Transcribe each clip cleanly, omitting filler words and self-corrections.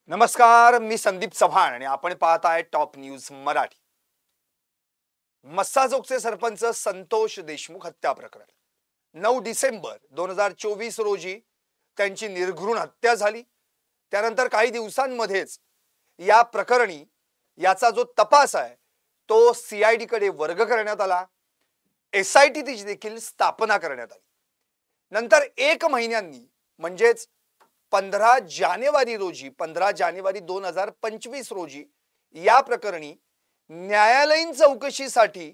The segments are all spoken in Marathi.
नमस्कार, मी संदीप चव्हाण आणि आपण पाहत आहे टॉप न्यूज मराठी. मस्साजोगचे सरपंच संतोष देशमुख हत्या प्रकरण 9 डिसेंबर 2024 रोजी त्यांची निर्घृण हत्या झाली. त्यानंतर काही दिवसांमध्येच या प्रकरणी याचा जो तपास आहे तो सीआयडी कडे वर्ग करण्यात आला. एसआयटी ची देखील स्थापना करण्यात आली. नंतर 1 महिन्यांनी म्हणजेच 15 जानेवारी 2025 रोजी या प्रकरणी न्यायालयीन चौकशीसाठी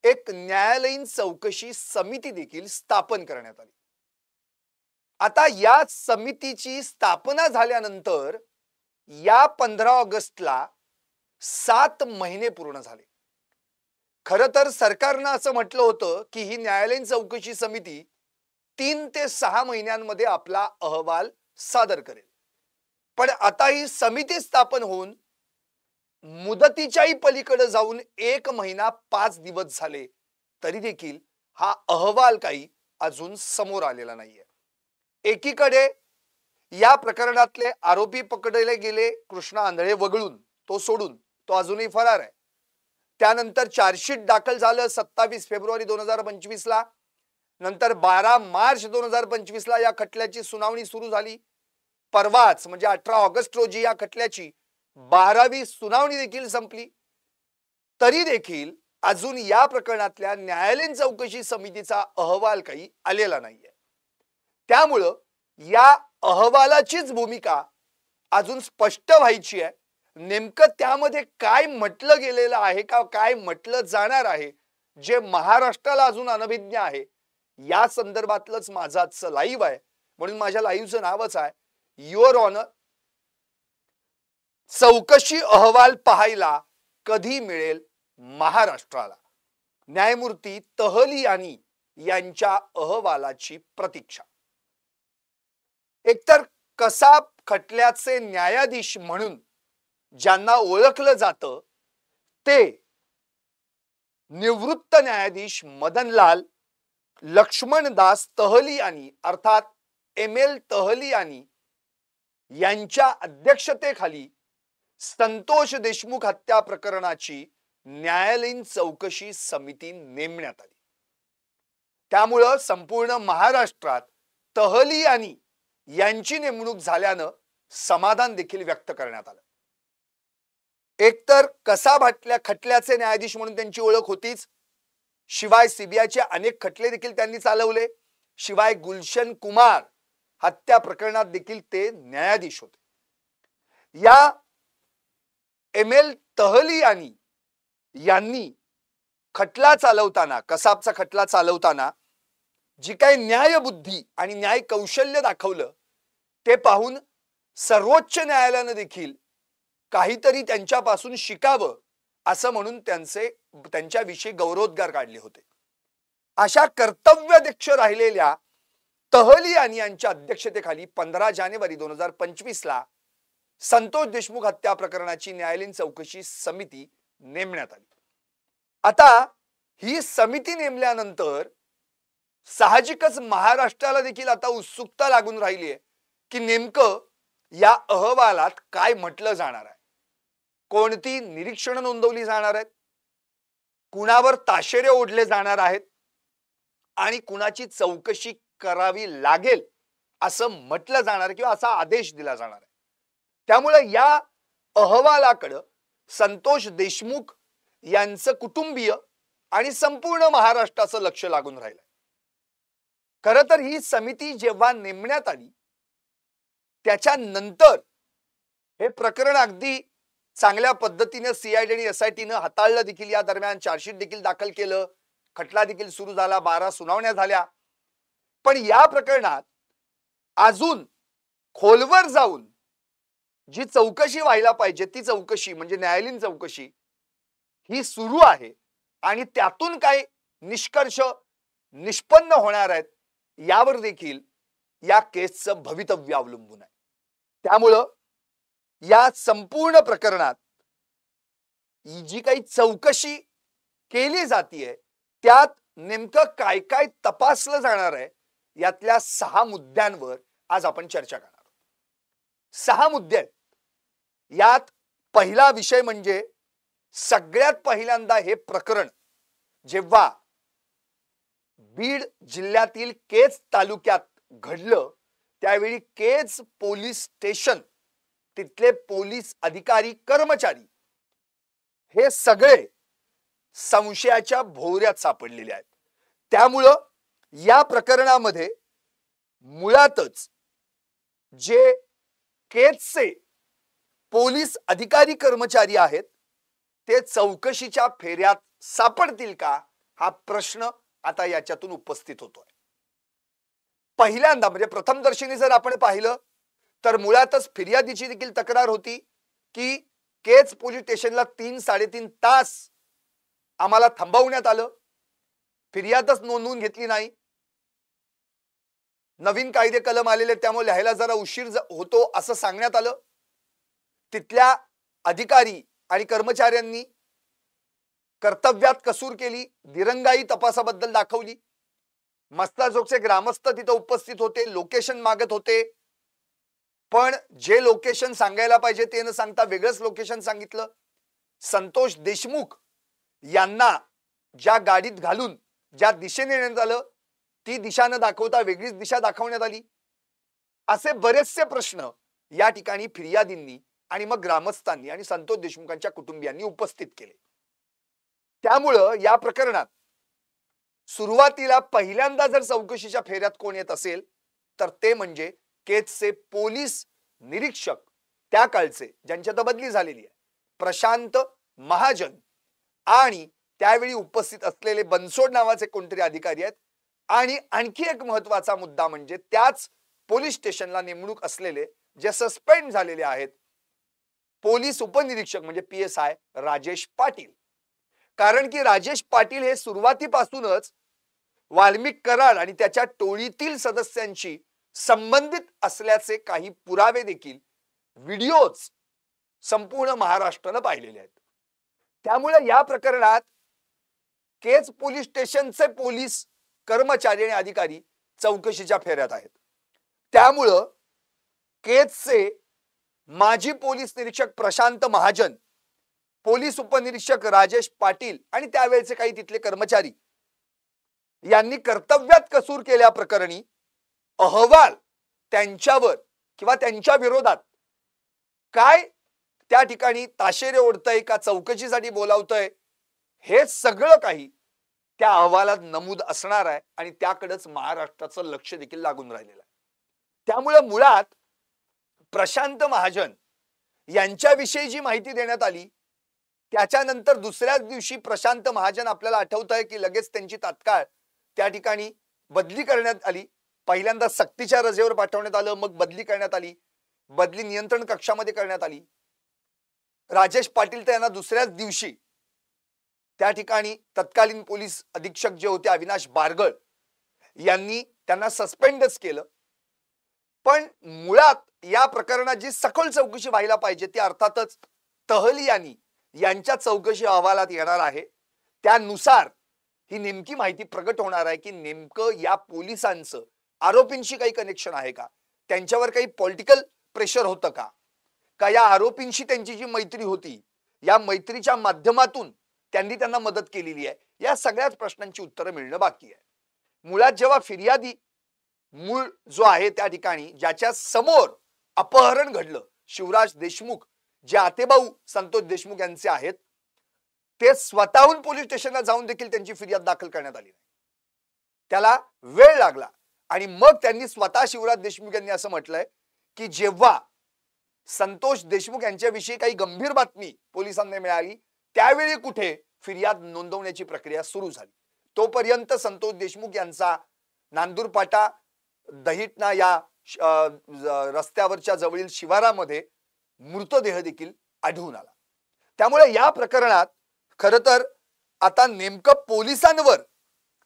एक न्यायालयीन चौकशी समिती देखील स्थापन करण्यात आली. आता या समितीची स्थापना झाल्यानंतर या 15 ऑगस्टला 7 महिने पूर्ण झाले. खरं तर सरकारने असं म्हटलं होतं की ही न्यायालयीन चौकशी समिती 3 ते 6 महिन्यांमध्ये आपला अहवाल सादर करेल. पण आता ही समिती स्थापन होऊन मुदतीच्याही पलीकडे जाऊन 1 महिना 5 दिवस झाले तरी देखील हा अहवाल काही अजून समोर आलेला नाहीये. एकीकडे या प्रकरणातले आरोपी पकडले गेले कृष्णा आंधळे वगळून, तो सोडून तो अजूनही फरार आहे. त्यानंतर चार्जशीट दाखल झालं 27 फेब्रुवारी 2025 ला. नंतर 12 मार्च 2025 ला या खटल्याची सुनावणी सुरू झाली. परवाच म्हणजे 18 ऑगस्ट रोजी या खटल्याची 12वी सुनावणी देखील संपली. तरी देखील अजून या प्रकरणातल्या न्यायालयीन चौकशी समितीचा अहवाल काही आलेला नाहीये. त्यामुळे या अहवालाचीच भूमिका अजून स्पष्ट व्हायची आहे. नेमकं त्यामध्ये काय म्हटलं गेलेलं आहे का काय म्हटलं जाणार आहे जे महाराष्ट्राला अजून अनभिज्ञ आहे, या संदर्भातलंच माझं आजचं लाईव्ह आहे. म्हणून माझ्या लाईव्हचं नावच आहे युअर ऑनर. चौकशी अहवाल पाहायला कधी मिळेल महाराष्ट्राला? न्यायमूर्ती तहलियानी यांच्या अहवालाची प्रतीक्षा. एकतर कसाब खटल्याचे न्यायाधीश म्हणून ज्यांना ओळखलं जातं ते निवृत्त न्यायाधीश मदनलाल लक्ष्मणदास तहलियानी अर्थात ML तहलियानी यांच्या अध्यक्षतेखाली संतोष देशमुख हत्या प्रकरणाची न्यायालयीन चौकशी समिती नेमण्यात आली. त्यामुळे संपूर्ण महाराष्ट्रात तहलियानी यांची नेमणूक झाल्यानं समाधान देखील व्यक्त करण्यात आलं. एकतर कसाब खटल्याचे न्यायाधीश म्हणून त्यांची ओळख होतीच, शिवाय सीबीआयचे अनेक खटले देखील त्यांनी चालवले. शिवाय गुलशन कुमार हत्या प्रकरणात देखील ते न्यायाधीश होते. या ML तहलियानी यांनी खटला चालवताना, कसाबचा खटला चालवताना जी काही न्यायबुद्धी आणि न्याय कौशल्य दाखवलं ते पाहून सर्वोच्च न्यायालयाने देखील काहीतरी त्यांच्यापासून शिकावं असं म्हणून त्यांच्याविषयी गौरवोद्गार काढले होते. अशा कर्तव्यदक्ष राहिलेल्या तहलियानी यांच्या अध्यक्षतेखाली 15 जानेवारी 2025 ला संतोष देशमुख हत्या प्रकरणाची न्यायालयीन चौकशी समिती नेमण्यात आली. आता ही समिती नेमल्यानंतर साहजिकच महाराष्ट्राला देखील आता उत्सुकता लागून राहिली आहे की नेमकं या अहवालात काय म्हटलं जाणार आहे, कोणती निरीक्षण नोंदवली जाणार आहेत, कुणावर ताशेरे ओढले जाणार आहेत आणि कुणाची चौकशी करावी लागेल असं म्हटलं जाणार किंवा असा आदेश दिला जाणार आहे. त्यामुळे या अहवालाकडे संतोष देशमुख यांचं कुटुंबीय आणि संपूर्ण महाराष्ट्राचं लक्ष लागून राहिलं. खरं तर ही समिती जेव्हा नेमण्यात आली त्याच्यानंतर हे प्रकरण अगदी चांगल्या पद्धतीने सीआयडी आणि एसआयटीने हाताळलं देखील. या दरम्यान चार्जशीट देखील दाखल केलं, खटला देखील सुरू झाला, 12 सुनावण्या झाल्या. पण या प्रकरणात अजून खोलवर जाऊन जी चौकशी व्हायला पाहिजे ती चौकशी म्हणजे न्यायालयीन चौकशी ही सुरू आहे आणि त्यातून काय निष्कर्ष निष्पन्न होणार आहेत यावर देखील या केसचं भवितव्य अवलंबून आहे. त्यामुळं या संपूर्ण प्रकरणात जी काही चौकशी केली जातीये त्यात नेमकं काय काय तपासलं जाणार आहे यातल्या 6 मुद्द्यांवर आज आपण चर्चा करणार आहोत. 6 मुद्दे आहेत यात पहिला विषय म्हणजे सगळ्यात पहिल्यांदा हे प्रकरण जेव्हा बीड जिल्ह्यातील केज तालुक्यात घडलं त्यावेळी केज पोलीस स्टेशन तिथले पोलीस अधिकारी कर्मचारी हे सगळे संशयाच्या भोवऱ्यात सापडलेले आहेत। त्यामुळं या प्रकरणामध्ये मुळातच जे केजचे पोलीस अधिकारी कर्मचारी आहेत ते चौकशीच्या फेऱ्यात सापडतील का हा प्रश्न आता याच्यातून उपस्थित होतोय। पहिल्यांदा म्हणजे प्रथमदर्शनी जर आपण पाहिलं तर मुळातच फिर्यादीची देखील तक्रार होती की केज पोलीस स्टेशनला 3-3.5 तास आम्हाला थांबवण्यात आलं, फिर्यादच नोंदवून घेतली नाही, नवीन कायदे कलम आलेले त्यामुळे लिहायला जरा उशीर होतो असं सांगण्यात आलं। तिथल्या अधिकारी आणि कर्मचाऱ्यांनी कर्तव्यात कसूर केली, दिरंगाई तपासाबद्दल दाखवली। मस्ताजोगचे ग्रामस्थ तिथे उपस्थित होते, लोकेशन मागत होते, पण जे लोकेशन सांगायला पाहिजे ते न सांगता वेगळंच लोकेशन सांगितलं। संतोष देशमुख यांना ज्या गाडीत घालून ज्या दिशेने नेण्यात आलं ती दिशा न दाखवता वेगळीच दिशा दाखवण्यात आली। असे बरेचसे प्रश्न या ठिकाणी फिर्यादींनी आणि मग ग्रामस्थांनी आणि संतोष देशमुखांच्या कुटुंबियांनी उपस्थित केले। त्यामुळं या प्रकरणात सुरुवातीला पहिल्यांदा जर चौकशीच्या फेऱ्यात कोण येत असेल तर ते म्हणजे केजचे पोलीस निरीक्षक त्या काळचे ज्यांची बदली झालेली आहे प्रशांत महाजन आणि त्यावेळी उपस्थित असलेले बनसोड नावाचे कोणतरी अधिकारी आहेत। आणि आणखी एक महत्त्वाचा मुद्दा म्हणजे त्याच पोलीस स्टेशनला नेमणूक असलेले जे सस्पेंड झालेले आहेत पोलीस उपनिरीक्षक म्हणजे PSI राजेश पाटील। कारण की राजेश पाटील हे सुरुवातीपासूनच वाल्मिक कराड आणि त्याच्या टोळीतील सदस्यांशी संबंधित असल्याचे काही पुरावे देखील व्हिडिओज संपूर्ण महाराष्ट्राने पाहिलेले आहेत। त्यामुळे या प्रकरणात केज पोलीस स्टेशनचे पोलीस कर्मचारी आणि अधिकारी चौकशीच्या फेऱ्यात आहेत। त्यामुळे केजचे माजी पोलीस निरीक्षक प्रशांत महाजन, पोलीस उपनिरीक्षक राजेश पाटील आणि त्यावेळेचे काही तिथले कर्मचारी यांनी कर्तव्यात कसूर केल्या प्रकरणी अहवाल त्यांच्यावर किंवा त्यांच्या विरोधात काय त्या ठिकाणी ताशेरे ओढतय का चौकशीसाठी बोलावतय हे सगळं काही त्या अहवालात नमूद असणार आहे आणि त्याकडेच महाराष्ट्राचं लक्ष देखील लागून राहिलेलं आहे। त्यामुळे मुळात प्रशांत महाजन यांच्याविषयी जी माहिती देण्यात आली त्याच्यानंतर दुसऱ्याच दिवशी प्रशांत महाजन आपल्याला आठवत आहे की लगेच त्यांची तात्काळ त्या ठिकाणी बदली करण्यात आली। पहिल्यांदा सक्तीच्या रजेवर पाठवण्यात आलं, मग बदली करण्यात आली, बदली नियंत्रण कक्षामध्ये करण्यात आली। राजेश पाटील यांना दुसऱ्याच दिवशी त्या ठिकाणी तत्कालीन पोलीस अधीक्षक जे होते अविनाश बारगळ यांनी त्यांना सस्पेंडच केलं। पण मुळात या प्रकरणात जी सखोल चौकशी व्हायला पाहिजे ती अर्थातच तहलियानी यांच्या चौकशी अहवालात येणार आहे। त्यानुसार ही नेमकी माहिती प्रगट होणार आहे की नेमकं या पोलिसांचं आरोपींशी काही कनेक्शन आहे का, त्यांच्यावर काही पॉलिटिकल प्रेशर होतं का, का या आरोपींशी त्यांची जी मैत्री होती या मैत्रीच्या माध्यमातून त्यांनी त्यांना मदत केलेली आहे, या सगळ्याच प्रश्नांची उत्तरं मिळणं बाकी आहे। मुळात जेव्हा फिर्यादी मूळ जो आहे त्या ठिकाणी ज्याच्या समोर अपहरण घडलं शिवराज देशमुख जे आतेभाऊ संतोष देशमुख यांचे आहेत ते स्वतःहून पोलीस स्टेशनला जाऊन देखील त्यांची फिर्याद दाखल करण्यात आली नाही, त्याला वेळ लागला आणि मग त्यांनी स्वतः शिवराज देशमुख यांनी असं म्हटलंय की जेव्हा संतोष देशमुख यांच्याविषयी काही गंभीर बातमी पोलिसांना मिळाली त्यावेळी कुठे फिर्याद नोंदवण्याची प्रक्रिया सुरू झाली। तोपर्यंत संतोष देशमुख यांचा नांदूर फाटा दहिटना या रस्त्यावरच्या जवळील शिवारामध्ये मृतदेह देखील आढळून आला। त्यामुळे या प्रकरणात खरं तर आता नेमकं पोलिसांवर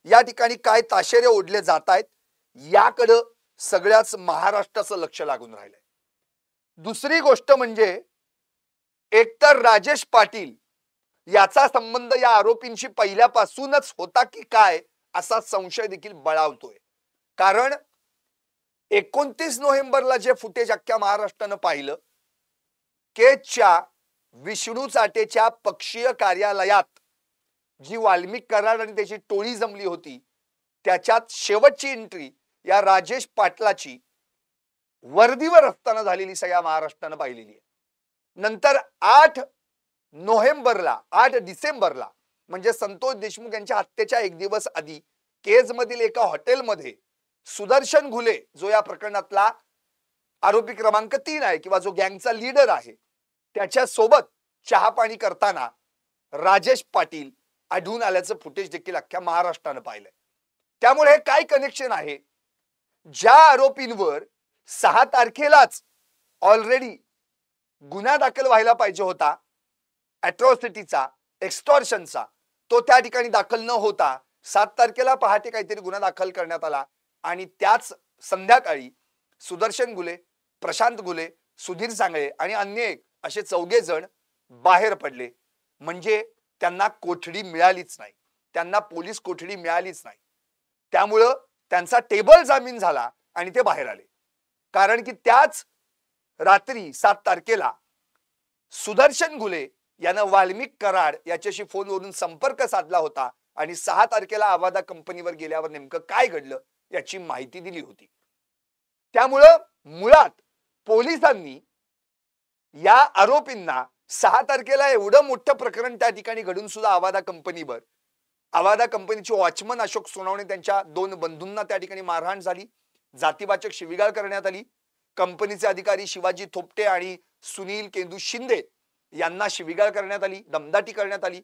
या ठिकाणी काय ताशेरे ओढले जात आहेत याकडे सगळ्याच महाराष्ट्राचं लक्ष लागून राहिलंय। दुसरी गोष्ट म्हणजे एकतर राजेश पाटील याचा संबंध या आरोपींशी पहिल्यापासूनच होता की काय असा संशय देखील बळावतोय। कारण 29 नोव्हेंबरला जे फुटेज अख्ख्या महाराष्ट्रानं पाहिलं केजच्या विष्णू चाटेच्या पक्षीय कार्यालयात जी वाल्मिक कराड आणि त्याची टोळी जमली होती, त्याच्यात शेवटची एंट्री या राजेश पाटलाची वर्दीवर असताना झालेली सगळ्या महाराष्ट्रानं पाहिलेली आहे. नंतर 8 डिसेंबरला म्हणजे संतोष देशमुख यांच्या हत्येच्या एक दिवस आधी केज मधील एका हॉटेलमध्ये सुदर्शन घुले, जो या प्रकरणातला आरोपी क्रमांक 3 आहे किंवा जो गँगचा लीडर आहे, त्याच्या सोबत चहा पाणी करताना राजेश पाटील आढळून आल्याचं फुटेज देखील अख्ख्या महाराष्ट्रानं पाहिलंय. त्यामुळे हे काय कनेक्शन आहे? ज्या आरोपींवर 6 तारखेलाच ऑलरेडी गुन्हा दाखल व्हायला पाहिजे होता, अॅट्रॉसिटीचा, एक्स्टॉर्शनचा, तो त्या ठिकाणी दाखल न होता 7 तारखेला पहाटे काहीतरी गुन्हा दाखल करण्यात आला आणि त्याच संध्याकाळी सुदर्शन घुले, प्रशांत घुले, सुधीर सांगळे आणि अन्य एक असे 4 जण बाहेर पडले. म्हणजे त्यांना कोठडी मिळालीच नाही, त्यांना पोलीस कोठडी मिळालीच नाही. त्यामुळं त्यांचा टेबल जामीन झाला आणि ते बाहेर आले. कारण की त्याच रात्री 7 तारखेला सुदर्शन घुले यानं वाल्मिक कराड याच्याशी फोनवरून संपर्क साधला होता आणि 6 तारखेला आवादा कंपनीवर गेल्यावर नेमकं काय घडलं याची माहिती दिली होती. त्यामुळं मुळात पोलिसांनी या आरोपींना 6 तारखेला एवढं मोठं प्रकरण त्या ठिकाणी घडून सुद्धा आवादा कंपनीचे वॉचमन अशोक सोनवणे त्यांच्या 2 बंधूंना त्या ठिकाणी मारहाण झाली, जातीवाचक शिवीगाळ करण्यात आली. कंपनीचे अधिकारी शिवाजी थोपटे आणि सुनील केंदू शिंदे यांना शिवीगाळ करण्यात आली, दमदाटी करण्यात आली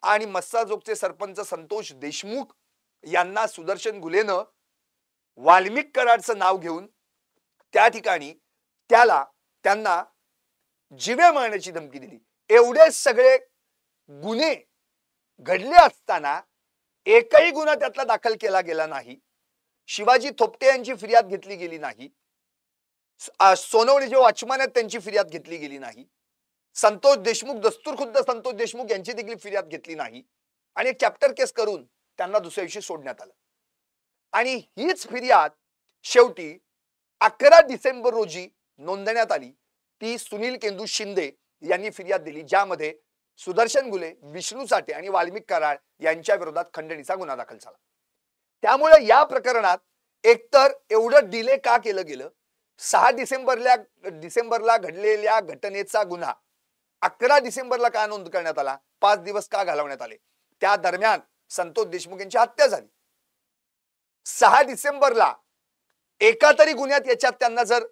आणि मस्साजोगचे सरपंच संतोष देशमुख यांना सुदर्शन घुलेनं वाल्मिक कराडचं नाव घेऊन त्या ठिकाणी त्यांना जीवे मारण्याची धमकी दिली. एवढे सगळे गुन्हे घडले असताना एकही गुन्हा त्यातला दाखल केला गेला नाही. शिवाजी थोपटे यांची फिर्याद घेतली गेली नाही. सोनवणे जे वॉचमन आहेत त्यांची फिर्याद घेतली गेली नाही. संतोष देशमुख, दस्तूरखुद्द संतोष देशमुख यांची देखील फिर्याद घेतली नाही आणि एक चॅप्टर केस करून त्यांना दुसऱ्या दिवशी सोडण्यात आलं. आणि हीच फिर्याद शेवटी 11 डिसेंबर रोजी नोंदवण्यात आली. ती सुनील केंदू शिंदे यांनी फिर्याद दिली, ज्यामध्ये सुदर्शन घुले, विष्णू चाटे आणि वाल्मिक कराड यांच्या विरोधात खंडणीचा गुन्हा दाखल झाला. त्यामुळे या प्रकरणात एकतर एवढं डिले का केलं गेलं? 6 डिसेंबरला घडलेल्या घटनेचा गुन्हा 11 डिसेंबरला का नोंद करण्यात आला? 5 दिवस का घालवण्यात आले? त्या दरम्यान संतोष देशमुख यांची हत्या झाली. 6 डिसेंबरला एका तरी गुन्ह्यात याच्यात त्यांना जर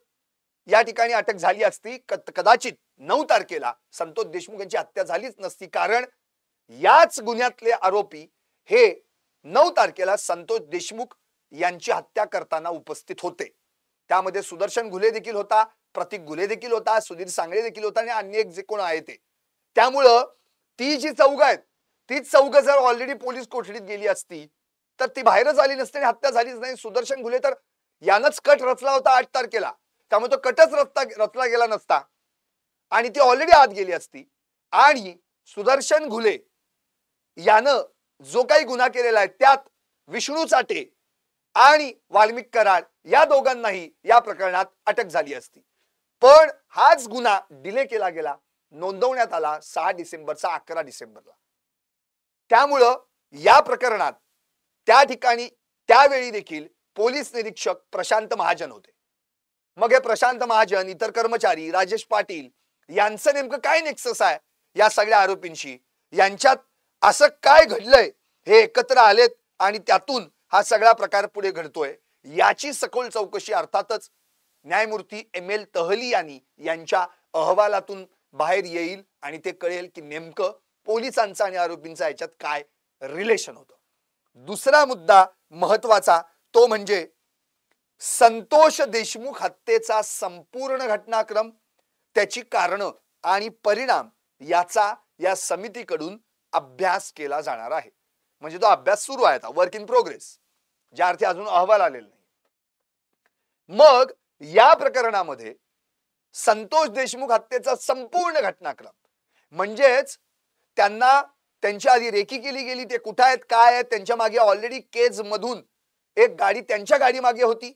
या ठिकाणी अटक झाली असती, कदाचित 9 तारखेला संतोष देशमुख यांची हत्या झालीच नसती. कारण याच गुन्ह्यातले आरोपी हे 9 तारखेला संतोष देशमुख यांची हत्या करताना उपस्थित होते. त्यामध्ये सुदर्शन घुले देखील होता, प्रतीक घुले देखील होता, सुधीर सांगळे देखील होता आणि अन्य एक जे कोण आहे ते. त्यामुळं ती जी चौघ आहेत, तीच चौघ जर ऑलरेडी पोलीस कोठडीत गेली असती तर ती बाहेरच आली नसती आणि हत्या झालीच नाही. सुदर्शन घुले तर यानंच कट रचला होता 8 तारखेला, त्यामुळे तो कटच रचला गेला नसता आणि ती ऑलरेडी आत गेली असती. आणि सुदर्शन घुले यानं जो काही गुन्हा केलेला आहे त्यात विष्णू चाटे आणि वाल्मिक कराड या दोघांनाही या प्रकरणात अटक झाली असती. पण हाच गुन्हा डिले केला गेला, नोंदवण्यात आला 6 डिसेंबरचा 11 डिसेंबरला. त्यामुळं या प्रकरणात त्या ठिकाणी त्यावेळी देखील पोलीस निरीक्षक प्रशांत महाजन होते. मग हे प्रशांत महाजन, इतर कर्मचारी, राजेश पाटील यांचं नेमकं काय नेक्सस आहे या सगळ्या आरोपींशी? यांच्यात असं काय घडलंय हे एकत्र आलेत आणि त्यातून हा सगळा प्रकार पुढे घडतोय. याची सखोल चौकशी अर्थातच न्यायमूर्ती ML तहलियानी यांच्या अहवालातून बाहेर येईल आणि ते कळेल की नेमकं पोलिसांचं आणि आरोपींचा याच्यात काय रिलेशन होतं. दुसरा मुद्दा महत्वाचा तो म्हणजे संतोष देशमुख हत्येचा संपूर्ण घटनाक्रम, त्याची कारणं आणि परिणाम याचा या समितीकडून अभ्यास केला जाणार आहे. म्हणजे तो अभ्यास सुरू आहे, आता वर्क इन प्रोग्रेस, ज्या अर्थी अजून अहवाल आलेला नाही. मग या प्रकरणामध्ये संतोष देशमुख हत्येचा संपूर्ण घटनाक्रम म्हणजेच त्यांना त्यांच्या आधी रेकी केली गेली, ते कुठे आहेत, काय आहेत, त्यांच्या मागे ऑलरेडी केज मधून एक गाडी त्यांच्या गाडी मागे होती,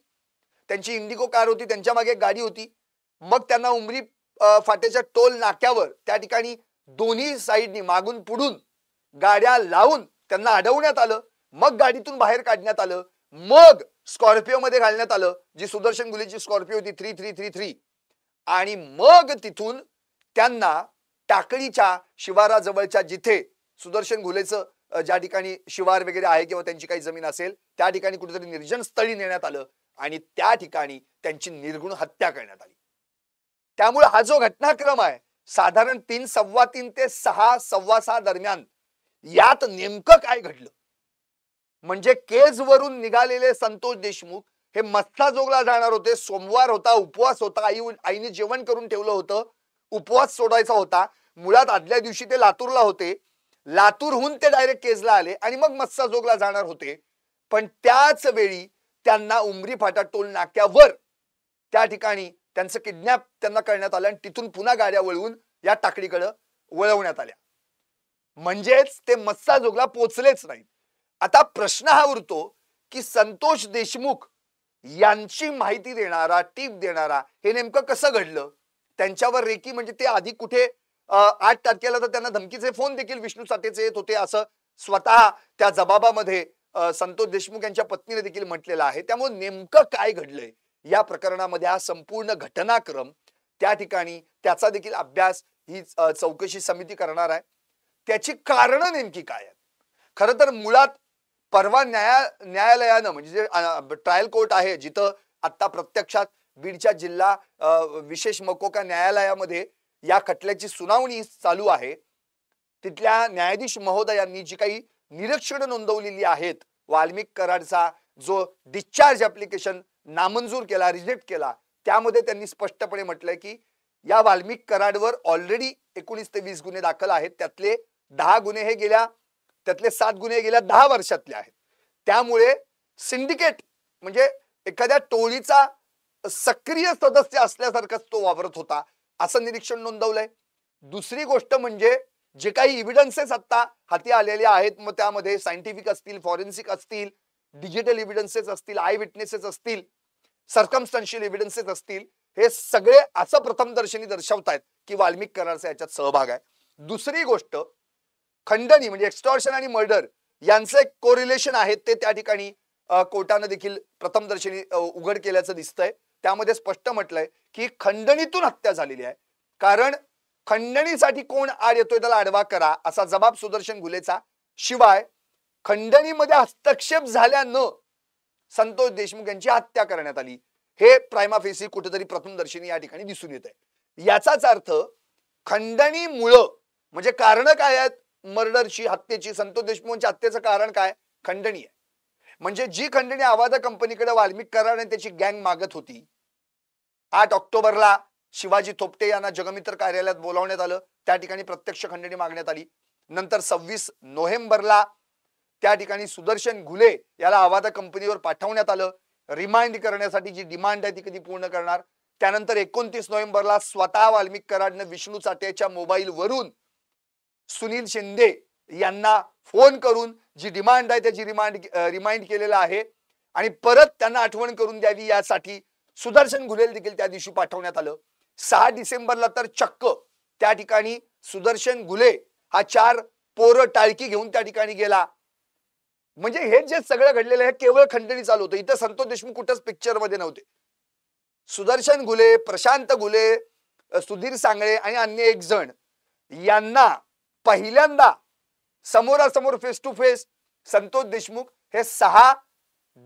त्यांची इंडिगो कार होती, त्यांच्या मागे एक गाडी होती. मग त्यांना उमरी फाट्याच्या टोल नाक्यावर त्या ठिकाणी दोन्ही साईडनी मागून पुढून गाड्या लावून त्यांना अडवण्यात आलं. मग गाडीतून बाहेर काढण्यात आलं. मग स्कॉर्पिओ मध्ये घालण्यात आलं, जी सुदर्शन घुलेची स्कॉर्पिओ होती 3333. आणि मग तिथून त्यांना टाकळीच्या शिवाराजवळच्या जिथे सुदर्शन घुलेचं ज्या ठिकाणी शिवार वगैरे आहे किंवा त्यांची काही जमीन असेल त्या ठिकाणी कुठेतरी निर्जन स्थळी नेण्यात आलं आणि त्या ठिकाणी त्यांची निर्घृण हत्या करण्यात आली. त्यामुळे हा जो घटनाक्रम आहे साधारण 3, 3:15 ते 6, 6:15 दरम्यान यात नेमकं काय घडलं म्हणजे केजवरून निघालेले संतोष देशमुख हे मस्साजोगला जाणार होते. सोमवार होता, उपवास होता, आईने जेवण करून ठेवलं होतं, उपवास सोडायचा होता. मुळात आदल्या दिवशी ते लातूरला होते, लातूरहून ते डायरेक्ट केजला आले आणि मग मस्साजोगला जाणार होते. पण त्याच वेळी त्यांना उमरी फाटा टोल नाक्यावर त्या ठिकाणी त्यांचं किडनॅप त्यांना करण्यात आलं आणि तिथून पुन्हा गाड्या वळवून या टाकडीकडे वळवण्यात आल्या. म्हणजेच ते मस्साजोगला पोहोचलेच नाहीत. आता प्रश्न हा उरतो की संतोष देशमुख यांची माहिती देणारा, टीप देणारा हे नेमकं कसं घडलं. त्यांच्यावर रेकी म्हणजे ते आधी कुठे 8 तारखेला तर त्यांना धमकीचे फोन देखील विष्णू साठेचे येत होते असं स्वतः त्या जबाबामध्ये संतोष देशमुख यांच्या पत्नीने देखील म्हटलेलं आहे. त्यामुळे नेमकं काय घडलंय या प्रकरणामध्ये हा संपूर्ण घटनाक्रम त्या ठिकाणी त्याचा देखील अभ्यास ही चौकशी समिती करणार आहे. त्याची कारणं नेमकी काय आहेत. खरं तर मुळात परवा न्यायालयानं म्हणजे ट्रायल कोर्ट आहे जिथं आता प्रत्यक्षात बीडच्या जिल्हा विशेष मकोका न्यायालयामध्ये या खटल्याची सुनावणी चालू आहे. तिथल्या न्यायाधीश महोदयांनी जी काही निरीक्षण नोंदवलेली आहेत, वाल्मिक कराडचा जो डिस्चार्ज ऍप्लिकेशन नामंजूर केला, रिजेक्ट केला, त्यामध्ये त्यांनी स्पष्टपणे म्हटलंय की या वाल्मिक कराडवर ऑलरेडी 19 ते 20 गुन्हे दाखल आहेत. त्यातले 10 गुन्हे हे त्यातले 7 गुन्हे गेल्या 10 वर्षातले आहेत. त्यामुळे सिंडिकेट म्हणजे एखाद्या टोळीचा सक्रिय सदस्य असल्यासारखाच तो वावरत होता असं निरीक्षण नोंदवलंय. दुसरी गोष्ट म्हणजे जे काही एव्हिडन्सेस आता हाती आलेले आहेत मग त्यामध्ये सायंटिफिक असतील, फॉरेन्सिक असतील, डिजिटल एव्हिडन्सेस असतील, आय विटनेसेस असतील, सर्कमस्टन्शियल एव्हिडन्सेस असतील, हे सगळे असं प्रथमदर्शनी दर्शवतायत की वाल्मिक कराडचा याच्यात सहभाग आहे. दुसरी गोष्ट खंडणी म्हणजे एक्स्टॉर्शन आणि मर्डर यांचं एक कोरिलेशन आहे ते त्या ठिकाणी कोर्टाने देखील प्रथमदर्शनी उघड केल्याचं दिसतंय. त्यामध्ये स्पष्ट म्हटलंय की खंडणीतून हत्या झालेली आहे. कारण खंडणीसाठी कोण आड येतोय त्याला आडवा करा असा जबाब सुदर्शन घुलेचा. शिवाय खंडणीमध्ये हस्तक्षेप झाल्यानं संतोष देशमुख यांची हत्या करण्यात आली हे प्रायमा फेसी कुठेतरी प्रथमदर्शनी या ठिकाणी दिसून येत आहे. याचाच अर्थ खंडणीमुळं म्हणजे कारण काय आहेत मर्डरची, हत्येची, संतोष देशमुखांच्या हत्येचं कारण काय खंडणी आहे. म्हणजे जी खंडणी आवाजा कंपनीकडे वाल्मिक कराड आणि त्याची गँग मागत होती, 8 ऑक्टोबरला शिवाजी थोपटे यांना जगमित्र कार्यालयात बोलावण्यात आलं, त्या ठिकाणी प्रत्यक्ष खंडणी मागण्यात आली. नंतर 26 नोव्हेंबरला त्या ठिकाणी सुदर्शन घुले याला आवाजा कंपनीवर पाठवण्यात आलं रिमाइंड करण्यासाठी. जी डिमांड आहे ती कधी पूर्ण करणार. त्यानंतर 29 नोव्हेंबरला स्वतः वाल्मिक कराडने विष्णू चाटेच्या मोबाईल वरून सुनील शिंदे यांना फोन करून जी डिमांड आहे त्याची रिमाइंड केलेला आहे आणि परत त्यांना आठवण करून द्यावी यासाठी सुदर्शन घुलेल देखील त्या दिवशी पाठवण्यात आलं. 6 डिसेंबरला तर चक्क त्या ठिकाणी सुदर्शन घुले हा 4 पोरं टाळकी घेऊन त्या ठिकाणी गेला. म्हणजे हे जे सगळं घडलेलं आहे केवळ खंडणी चालू होतं. इथं संतोष देशमुख कुठंच पिक्चर मध्ये नव्हते. सुदर्शन घुले, प्रशांत घुले, सुधीर सांगळे आणि अन्य एक जण यांना पहिल्यांदा समोरासमोर face to face Santosh Deshmukh हे 6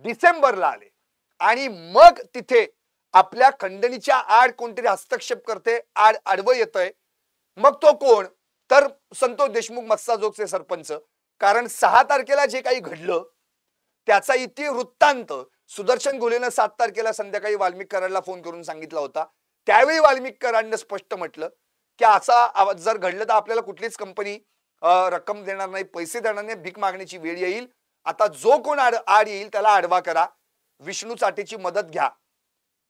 डिसेंबरला आले आणि मग तिथे आपल्या खंडणीच्या आड कोणतरी हस्तक्षेप करते, आडवं येतंय. मग तो कोण तर संतोष देशमुख मस्साजोगचे सरपंच. कारण 6 तारखेला जे काही घडलं त्याचा इतिवृत्तांत सुदर्शन घुलेनं 7 तारखेला संध्याकाळी वाल्मिक कराडला फोन करून सांगितला होता. त्यावेळी वाल्मिक कराडनं स्पष्ट म्हटलं की असा जर घडलं तर आपल्याला कुठलीच कंपनी रक्कम देणार नाही, पैसे देणार नाही, भीक मागण्याची वेळ येईल. आता जो कोण आड येईल त्याला आडवा करा, विष्णू चाटेची मदत घ्या,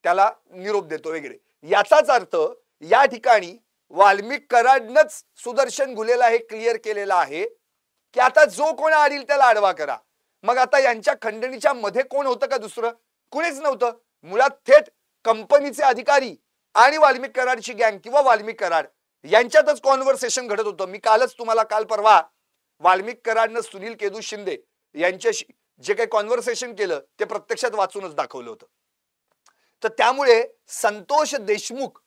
त्याला निरोप देतो वगैरे. याचाच अर्थ या ठिकाणी वाल्मिक कराडनंच सुदर्शन घुलेला हे क्लिअर केलेलं आहे की आता जो कोण आड येईल त्याला आडवा करा. मग आता यांच्या खंडणीच्या मध्ये कोण होतं का दुसरं? कुणीच नव्हतं. मुळात थेट कंपनीचे अधिकारी आणि वाल्मिक कराडची गँग किंवा वाल्मिक कराड यांच्यातच कॉन्व्हर्सेशन घडत होतं. मी कालच तुम्हाला काल परवा वाल्मिक कराडनं सुनील केदू शिंदे यांच्याशी जे काही कॉन्व्हर्सेशन केलं ते प्रत्यक्षात वाचूनच दाखवलं होतं. तर त्यामुळे संतोष देशमुख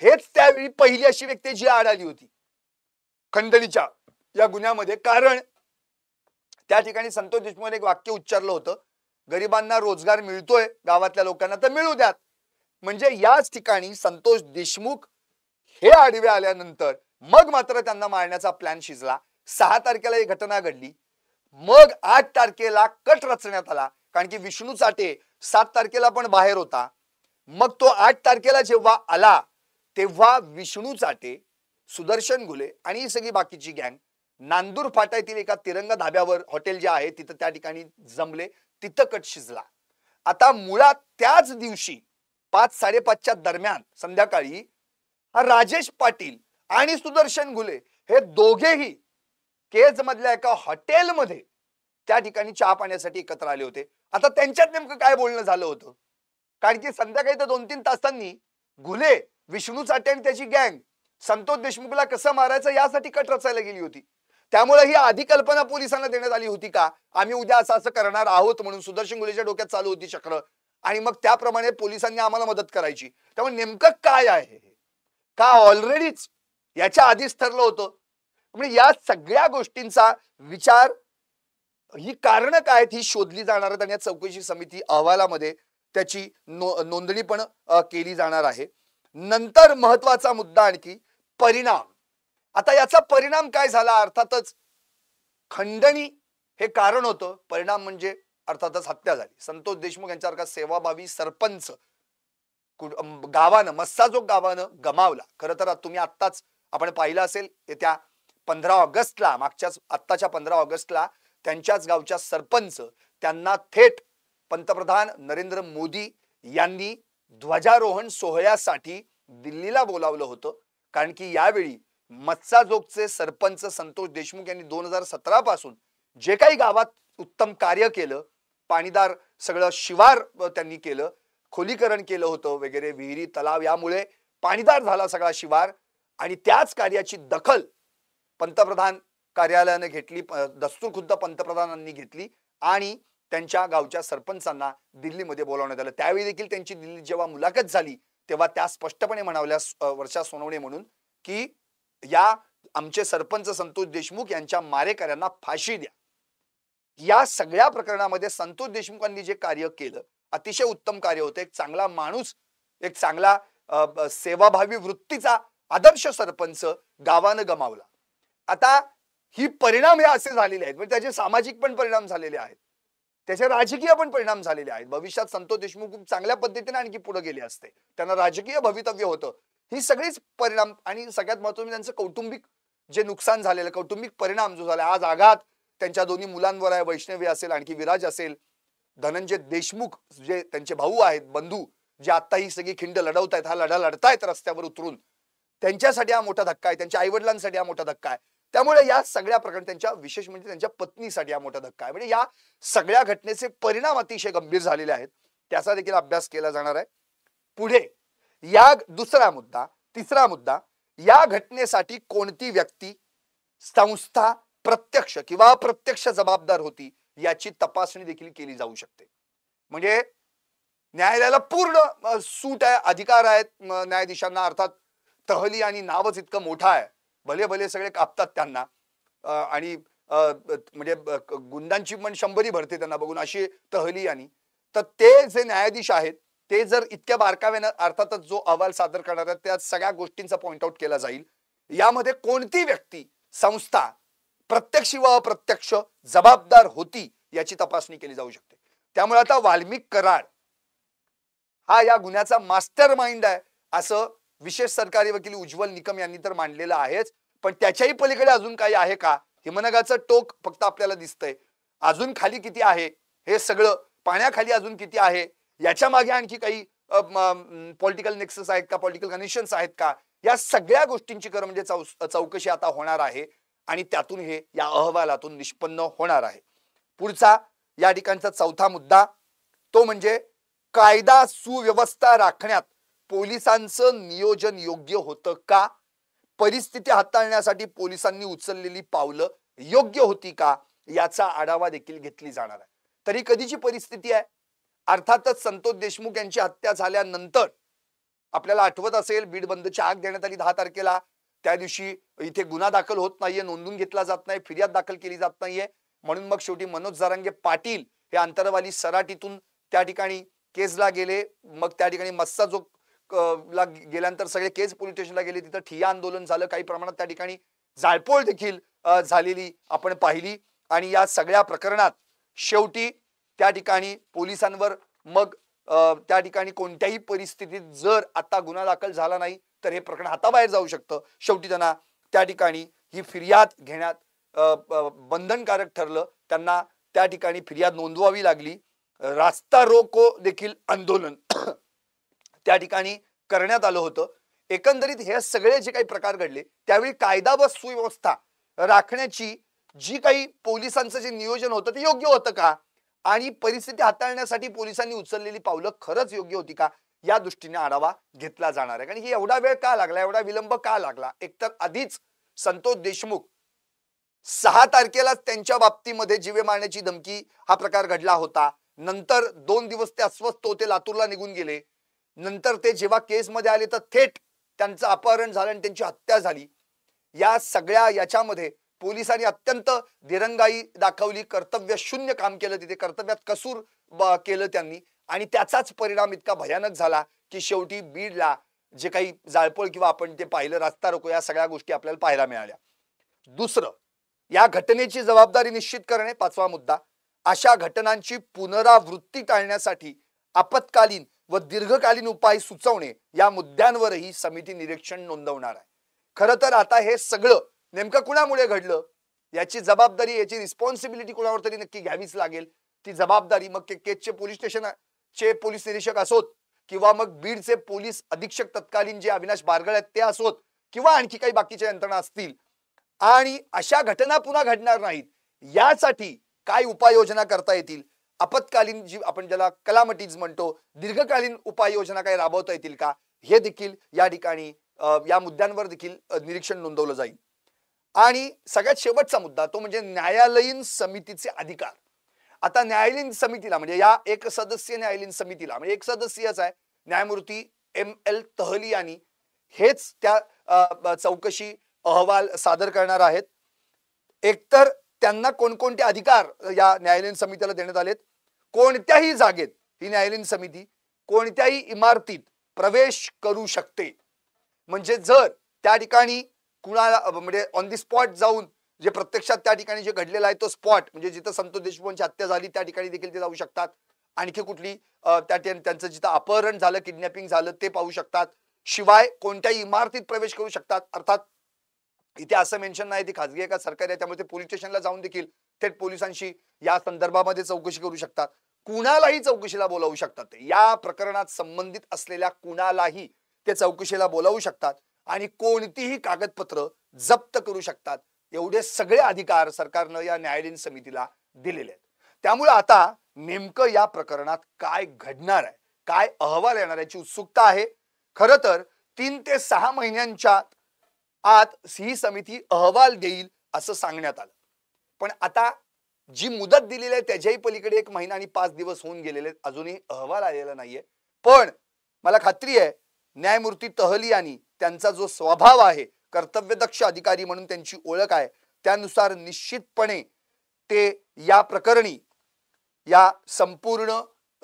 हेच त्यावेळी पहिली अशी व्यक्ती जी आड आली होती खंडणीच्या या गुन्ह्यामध्ये. कारण त्या ठिकाणी संतोष देशमुख एक वाक्य उच्चारलं होतं, गरिबांना रोजगार मिळतोय गावातल्या लोकांना तर मिळू द्यात. म्हणजे याच ठिकाणी संतोष देशमुख हे आडवे आल्यानंतर मग मात्र त्यांना मारण्याचा प्लॅन शिजला. 6 तारखेला ही घटना घडली. मग 8 तारखेला कट रचण्यात आला, कारण की विष्णू चाटे 7 तारखेला पण बाहेर होता. मग तो 8 तारखेला जेव्हा आला तेव्हा विष्णू चाटे, सुदर्शन घुले आणि ही सगळी बाकीची गँग नांदूर फाटा येथील एका तिरंगा धाब्यावर हॉटेल जे आहे तिथं त्या ठिकाणी जमले. तिथं कट शिजला. आता मुळात त्याच दिवशी 5-5:30च्या दरम्यान संध्याकाळी हा राजेश पाटील आणि सुदर्शन घुले हे दोघेही केज मधल्या एका हॉटेलमध्ये त्या ठिकाणी चहा पाण्यासाठी एकत्र आले होते. आता त्यांच्यात नेमकं काय बोलणं झालं होतं, कारण की संध्याकाळी तर 2-3 तासांनी घुले, विष्णू चाटे आणि त्याची गँग संतोष देशमुखला कसं मारायचं यासाठी कट रचायला गेली होती. त्यामुळे ही आधी कल्पना पोलिसांना देण्यात आली होती का आम्ही उद्या असं असं करणार आहोत म्हणून. सुदर्शन घुलेच्या डोक्यात चालू होती चक्र आणि मग त्याप्रमाणे पोलिसांनी आम्हाला मदत करायची. त्यामुळे नेमकं काय आहे का ऑलरेडीच याच्या आधीच ठरलं होतं. म्हणजे या सगळ्या गोष्टींचा विचार, ही कारण काय आहेत ही शोधली जाणार आहेत आणि या चौकशी समिती अहवालामध्ये त्याची नोंदणी पण केली जाणार आहे. नंतर महत्वाचा मुद्दा आणखी परिणाम. आता याचा परिणाम काय झाला, अर्थातच खंडणी हे कारण होतं, परिणाम म्हणजे अर्थातच हत्या झाली. संतोष देशमुख यांच्यासारखा सेवाभावी सरपंच गावानं, मस्साजोग गावानं गमावला. खरं तर तुम्ही आत्ताच आपण पाहिलं असेल, येत्या 15 ऑगस्टला, आत्ताच्या 15 ऑगस्टला त्यांच्याच गावच्या सरपंच त्यांना थेट पंतप्रधान नरेंद्र मोदी यांनी ध्वजारोहण सोहळ्यासाठी दिल्लीला बोलावलं होतं. कारण की यावेळी मस्साजोगचे सरपंच संतोष देशमुख यांनी 2017 पासून जे काही गावात उत्तम कार्य केलं, पाणीदार सगळं शिवार त्यांनी केलं, खोलीकरण केलं होतं वगैरे, विहिरी तलाव, यामुळे पाणीदार झाला सगळा शिवार. आणि त्याच कार्याची दखल पंतप्रधान कार्यालयाने घेतली, दस्तूर खुद्द पंतप्रधानांनी घेतली आणि त्यांच्या गावच्या सरपंचांना दिल्लीमध्ये बोलावण्यात आलं. त्यावेळी देखील त्यांची दिल्लीत जेव्हा मुलाखत झाली तेव्हा त्या स्पष्टपणे म्हणावल्या वर्षा सोनवणे म्हणून की या आमचे सरपंच संतोष देशमुख यांच्या मारेकऱ्यांना फाशी द्या. या सगळ्या प्रकरणामध्ये संतोष देशमुखांनी जे कार्य केलं अतिशय उत्तम कार्य होतं. एक चांगला माणूस, एक चांगला सेवाभावी वृत्तीचा आदर्श सरपंच गावानं गमावला. आता ही परिणाम हे असे झालेले आहेत, म्हणजे त्याचे सामाजिक पण परिणाम झालेले आहेत, त्याचे राजकीय पण परिणाम झालेले आहेत. भविष्यात संतोष देशमुख खूप चांगल्या पद्धतीने आणखी पुढे गेले असते, त्यांना राजकीय भवितव्य होतं. ही सगळीच परिणाम आणि सगळ्यात महत्त्वाचं त्यांचं कौटुंबिक जे नुकसान झालेलं, कौटुंबिक परिणाम जो झाला, आज आघात त्यांच्या दोन्ही मुलांवर आहे. वैष्णवी असेल, आणखी विराज असेल, धनंजय देशमुख जे त्यांचे भाऊ आहेत, बंधू, जे आता ही सगळी खिंड लढवतायत, हा लढा लढतायत रस्त्यावर उतरून, त्यांच्यासाठी हा मोठा धक्का आहे, त्यांच्या आई वडिलांसाठी हा मोठा धक्का आहे. त्यामुळे या सगळ्या प्रकरण, त्यांच्या विशेष म्हणजे त्यांच्या पत्नीसाठी हा मोठा धक्का आहे. म्हणजे या सगळ्या घटनेचे परिणाम अतिशय गंभीर झालेले आहेत, त्याचा देखील अभ्यास केला जाणार आहे. पुढे या तिसरा मुद्दा, या घटनेसाठी कोणती व्यक्ती, संस्था प्रत्यक्ष किंवा अप्रत्यक्ष जबाबदार होती याची तपासणी देखील केली जाऊ शकते. म्हणजे न्यायालयाला पूर्ण सूट आहे, अधिकार आहेत न्यायाधीशांना. अर्थात तहली आणि नावच इतकं मोठं आहे, भले भले सगळे कापतात त्यांना आणि म्हणजे गुंडांची पण 100 भरते त्यांना बघून, अशी तहली. आणि तर ते जे न्यायाधीश आहेत ते जर इतक्या बारकाव्यानं, अर्थातच जो अहवाल सादर करणार आहे त्या सगळ्या गोष्टींचा पॉइंट आउट केला जाईल. यामध्ये कोणती व्यक्ती, संस्था प्रत्यक्ष व अप्रत्यक्ष जबाबदार होती याची तपासणी केली जाऊ शकते. त्यामुळे आता वाल्मिक कराड हा या गुन्ह्याचा मास्टर माइंड आहे असं विशेष सरकारी वकील उज्ज्वल निकम यांनी तर मांडलेलं आहेच, पण त्याच्याही पलीकडे अजून काही आहे का? हिमनगाचं टोक फक्त आपल्याला दिसतंय, अजून खाली किती आहे हे सगळं, पाण्याखाली अजून किती आहे, याच्या मागे आणखी काही पॉलिटिकल नेक्सस आहेत का, पॉलिटिकल कनेक्शन्स आहेत का, या सगळ्या गोष्टींची म्हणजे चौकशी आता होणार आहे आणि त्यातून हे या अहवालातून निष्पन्न होणार आहे. पुढचा या ठिकाणचा चौथा मुद्दा तो म्हणजे कायदा सुव्यवस्था राखण्यात पोलिसांचं नियोजन योग्य होतं का, परिस्थिती हाताळण्यासाठी पोलिसांनी उचललेली पावलं योग्य होती का, याचा आढावा देखील घेतली जाणार आहे. तरी कधीची परिस्थिती आहे? अर्थातच संतोष देशमुख यांची हत्या झाल्यानंतर आपल्याला आठवत असेल, बीड बंदची हाक देण्यात आली 10 तारखेला. त्या दिवशी इथे गुन्हा दाखल होत नाहीये, नोंदून घेतला जात नाही, फिर्याद दाखल केली जात नाहीये. म्हणून मग शेवटी मनोज जरांगे पाटील हे अंतरवाली सराटीतून त्या ठिकाणी केसला गेले. मग त्या ठिकाणी मस्सा जो ला गेल्यानंतर सगळे केस पोलीस स्टेशनला गेले. तिथं ठिय्या आंदोलन झालं, काही प्रमाणात त्या ठिकाणी जाळपोळ देखील झालेली आपण पाहिली. आणि या सगळ्या प्रकरणात शेवटी त्या ठिकाणी पोलिसांवर मग त्या ठिकाणी कोणत्याही परिस्थितीत जर आता गुन्हा दाखल झाला नाही तर हे प्रकरण हाताबाहेर जाऊ शकतं. शेवटी त्यांना त्या ठिकाणी ही फिर्याद घेण्यात बंधनकारक ठरलं. त्यांना त्या ठिकाणी फिर्याद नोंदवावी लागली. रास्ता रोको देखील आंदोलन त्या ठिकाणी करण्यात आलं होतं. एकंदरीत हे सगळे जे काही प्रकार घडले त्यावेळी कायदा व सुव्यवस्था राखण्याची जी काही पोलिसांचं जे नियोजन होतं ते योग्य होतं का, आणि परिस्थिती हाताळण्यासाठी पोलिसांनी उचललेली पावलं खरंच योग्य होती का, या दृष्टीने आढावा घेतला जाणार आहे. कारण की एवढा वेळ का लागला, एवढा विलंब का लागला? एकतर आधीच संतोष देशमुख 6 तारखेला त्यांच्या बाबतीमध्ये जीवे मारण्याची धमकी हा प्रकार घडला होता. नंतर 2 दिवस ते अस्वस्थ होते, लातूरला निघून गेले. नंतर ते जेव्हा केसमध्ये आले तर थेट त्यांचं अपहरण झालं आणि त्यांची हत्या झाली. या सगळ्या याच्यामध्ये पोलिसांनी अत्यंत दिरंगाई दाखवली, कर्तव्य शून्य काम केलं, तिथे कर्तव्यात कसूर केलं त्यांनी. आणि त्याचाच परिणाम इतका भयानक झाला की शेवटी बीडला जे काही जाळपोळ किंवा आपण ते पाहिलं, रास्ता रोको, या सगळ्या गोष्टी आपल्याला पाहायला मिळाल्या. दुसरं, या घटनेची जबाबदारी निश्चित करणे, 5वा मुद्दा. अशा घटनांची पुनरावृत्ती टाळण्यासाठी आपत्कालीन व दीर्घकालीन उपाय सुचवणे, या मुद्द्यांवरही समिती निरीक्षण नोंदवणार आहे. खरं तर आता हे सगळं नेमकं कुणामुळे घडलं, याची जबाबदारी, याची रिस्पॉन्सिबिलिटी कुणावर तरी नक्की घ्यावीच लागेल. ती जबाबदारी मग केजचे पोलीस स्टेशनचे पोलीस निरीक्षक असोत, किंवा मग बीडचे पोलीस अधीक्षक तत्कालीन जे अविनाश बारगळ आहेत ते असोत, किंवा आणखी काही बाकीच्या यंत्रणा असतील. आणि अशा घटना पुन्हा घडणार नाहीत यासाठी काय उपाययोजना करता येतील, आपत्कालीन जी आपण ज्याला कलामिटीज म्हणतो, दीर्घकालीन उपाययोजना काय राबवता येतील का, हे देखील या ठिकाणी या मुद्द्यांवर देखील निरीक्षण नोंदवलं जाईल. आणि सगळ्यात शेवटचा मुद्दा तो म्हणजे न्यायालयीन समितीचे अधिकार. आता न्यायालयीन समितीला म्हणजे या एक सदस्यीय न्यायालयीन समितीला, म्हणजे एक सदस्यच आहे, न्यायमूर्ती ML तहली यांनी हेच त्या चौकशी अहवाल सादर करणार आहेत. एकतर त्यांना कोणकोणते अधिकार या न्यायालयीन समितीला देण्यात आलेत, कोणत्याही जागेत ही न्यायालयीन समिती कोणत्याही इमारतीत प्रवेश करू शकते. म्हणजे जर त्या ठिकाणी कुणाला म्हणजे ऑन दी स्पॉट जाऊन, जे प्रत्यक्षात त्या ठिकाणी जे घडलेलं आहे तो स्पॉट, म्हणजे जिथं संतोष देशमुखांची हत्या झाली त्या ठिकाणी देखील ते जाऊ शकतात. आणखी कुठली त्यांचं जिथं अपहरण झालं, किडनॅपिंग झालं ते पाहू शकतात. शिवाय कोणत्याही इमारतीत प्रवेश करू शकतात. अर्थात इथे असं मेन्शन नाही ती खासगी आहे का सरकारी आहे, त्यामुळे ते पोलीस स्टेशनला जाऊन देखील थेट पोलिसांशी या संदर्भामध्ये चौकशी करू शकतात. कुणालाही चौकशीला बोलावू शकतात. या प्रकरणात संबंधित असलेल्या कुणालाही ते चौकशीला बोलावू शकतात आणि कोणतीही कागदपत्र जप्त करू शकतात. एवढे सगळे अधिकार सरकारनं या न्यायालयीन समितीला दिलेले आहेत. त्यामुळे आता नेमकं या प्रकरणात काय घडणार आहे, काय अहवाल येणार याची उत्सुकता आहे. खरं तर 3 ते 6 महिन्यांच्या आत ही समिती अहवाल देईल असं सांगण्यात आलं. पण आता जी मुदत दिलेली आहे त्याच्याही पलीकडे 1 महिना आणि 5 दिवस होऊन गेलेले आहेत, अजूनही अहवाल आलेला नाहीये. पण मला खात्री आहे न्यायमूर्ती तहली यांनी त्यांचा जो स्वभाव आहे, कर्तव्यदक्ष अधिकारी म्हणून त्यांची ओळख आहे, त्यानुसार निश्चितपणे ते या प्रकरणी या संपूर्ण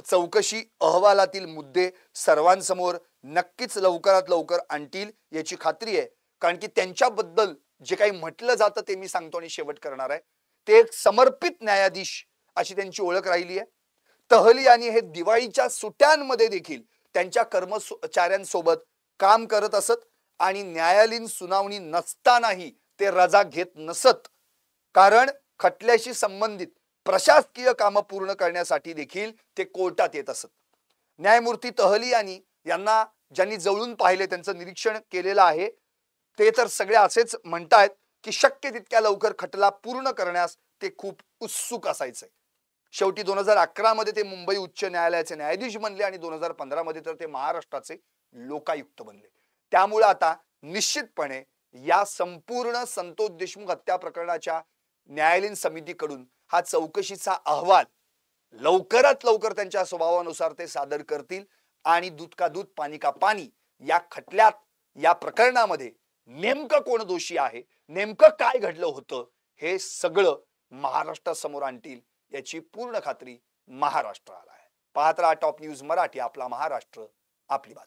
चौकशी अहवालातील मुद्दे सर्वांसमोर नक्कीच लवकरात लवकर आणतील याची खात्री आहे. कारण की त्यांच्याबद्दल जे काही म्हटलं जातं ते मी सांगतो आणि शेवट करणार आहे. ते एक समर्पित न्यायाधीश अशी त्यांची ओळख राहिली आहे. तहली यांनी हे दिवाळीच्या सुट्ट्यांमध्ये देखील त्यांच्या कर्मचाऱ्यांसोबत काम करत असत आणि न्यायालयीन सुनावणी नसतानाही ते रजा घेत नसत. कारण खटल्याशी संबंधित प्रशासकीय कामं पूर्ण करण्यासाठी देखील ते कोर्टात येत असत. न्यायमूर्ती तहली यांना ज्यांनी जवळून पाहिले, त्यांचं निरीक्षण केलेलं आहे, ते तर सगळे असेच म्हणतायत की शक्य तितक्या लवकर खटला पूर्ण करण्यास ते खूप उत्सुक असायचे. शेवटी 2011 मध्ये ते मुंबई उच्च न्यायालयाचे न्यायाधीश बनले आणि 2015 मध्ये तर ते महाराष्ट्राचे लोकायुक्त बनले. त्यामुळे आता निश्चितपणे या संपूर्ण संतोष देशमुख हत्या प्रकरणाच्या न्यायालयीन समितीकडून हा चौकशीचा अहवाल लवकरात लवकर त्यांच्या स्वभावानुसार ते सादर करतील आणि दूध का दूध पाणी का पाणी या खटल्यात या प्रकरणामध्ये नेमकं कोण दोषी आहे, नेमकं काय घडलं होतं, हे सगळं महाराष्ट्रासमोर आणतील याची पूर्ण खात्री महाराष्ट्राला आहे. पाहत राहा टॉप न्यूज मराठी, आपला महाराष्ट्र आपली बात.